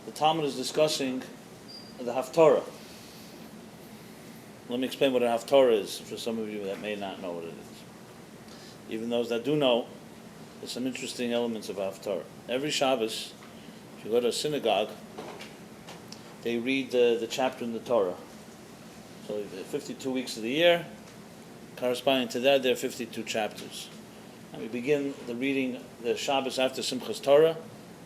the Talmud is discussing the Haftorah. Let me explain what a Haftorah is for some of you that may not know what it is. Even those that do know, there's some interesting elements of Haftorah. Every Shabbos, if you go to a synagogue, they read the chapter in the Torah. So the 52 weeks of the year, corresponding to that, there are 52 chapters. And we begin the reading the Shabbos after Simchas Torah,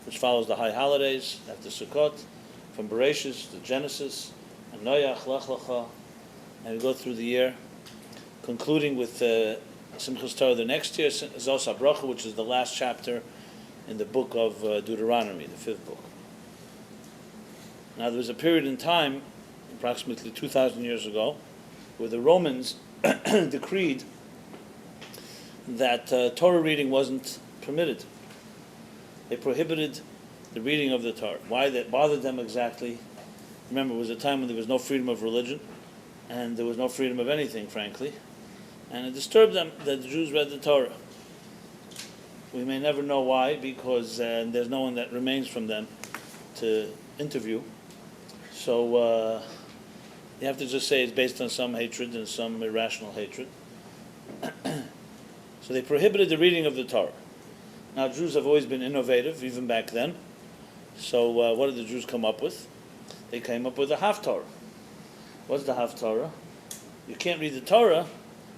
which follows the high holidays, after Sukkot, from Bereshis to Genesis, and Noach, Lech Lecha, and we go through the year, concluding with Simchas Torah the next year, Zos HaBracha, which is the last chapter in the book of Deuteronomy, the fifth book. Now there was a period in time, approximately 2,000 years ago, where the Romans decreed that Torah reading wasn't permitted. They prohibited the reading of the Torah. Why that bothered them exactly? Remember, it was a time when there was no freedom of religion, and there was no freedom of anything, frankly. And it disturbed them that the Jews read the Torah. We may never know why, because there's no one that remains from them to interview. So you have to just say it's based on some hatred and some irrational hatred. So they prohibited the reading of the Torah. Now, Jews have always been innovative, even back then. So what did the Jews come up with? They came up with a Haftorah. What's the Haftorah? You can't read the Torah,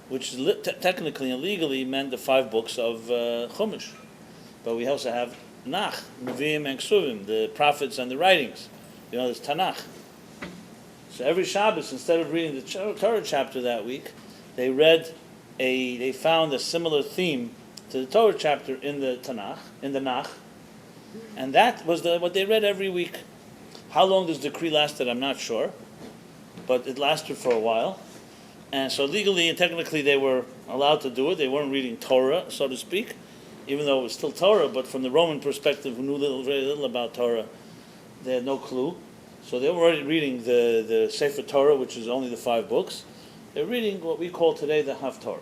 which technically and legally meant the 5 books of Chumash. But we also have Nach, Nevi'im and Ksuvim, the prophets and the writings. You know, there's Tanakh. So every Shabbos, instead of reading the Torah chapter that week, they found a similar theme to the Torah chapter in the Tanakh, in the Nach, and that was what they read every week. How long this decree lasted, I'm not sure, but it lasted for a while. And so legally and technically they were allowed to do it. They weren't reading Torah, so to speak, even though it was still Torah, but from the Roman perspective, who knew very little about Torah, they had no clue. So they were already reading the Sefer Torah, which is only the 5 books. They're reading what we call today the Haftorah.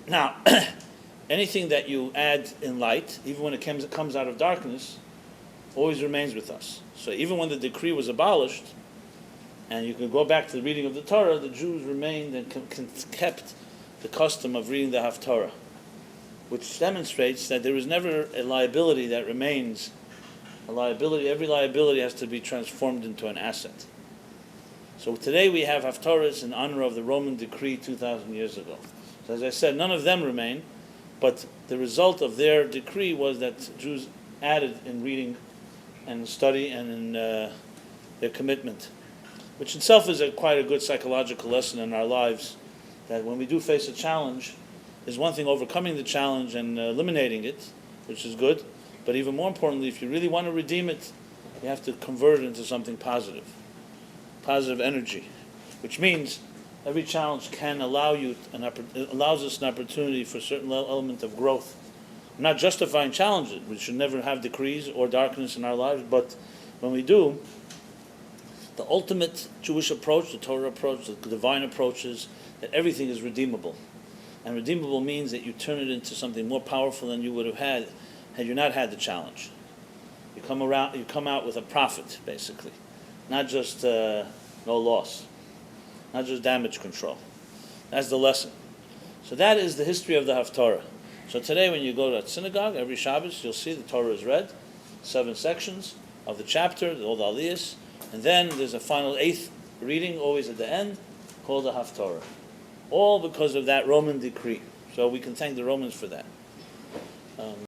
Now, anything that you add in light, even when it comes out of darkness, always remains with us. So even when the decree was abolished, and you can go back to the reading of the Torah, the Jews remained and kept the custom of reading the Haftorah, which demonstrates that there is never a liability that remains a liability. Every liability has to be transformed into an asset. So today we have Haftorahs in honor of the Roman decree 2,000 years ago. So as I said, none of them remain, but the result of their decree was that Jews added in reading and study and in their commitment, which itself is quite a good psychological lesson in our lives, that when we do face a challenge, there's one thing overcoming the challenge and eliminating it, which is good, but even more importantly, if you really want to redeem it, you have to convert it into something positive energy, which means every challenge can allows us an opportunity for a certain element of growth. I'm not justifying challenges. We should never have decrees or darkness in our lives, but when we do, the ultimate Jewish approach, the Torah approach, the divine approach is that everything is redeemable. And redeemable means that you turn it into something more powerful than you would have had you not had the challenge. You come out with a profit, basically. Not just no loss. Not just damage control. That's the lesson. So that is the history of the Haftorah. So today when you go to a synagogue, every Shabbos, you'll see the Torah is read, 7 sections of the chapter, all the aliyahs, and then there's a final 8th reading, always at the end, called the Haftorah. All because of that Roman decree. So we can thank the Romans for that.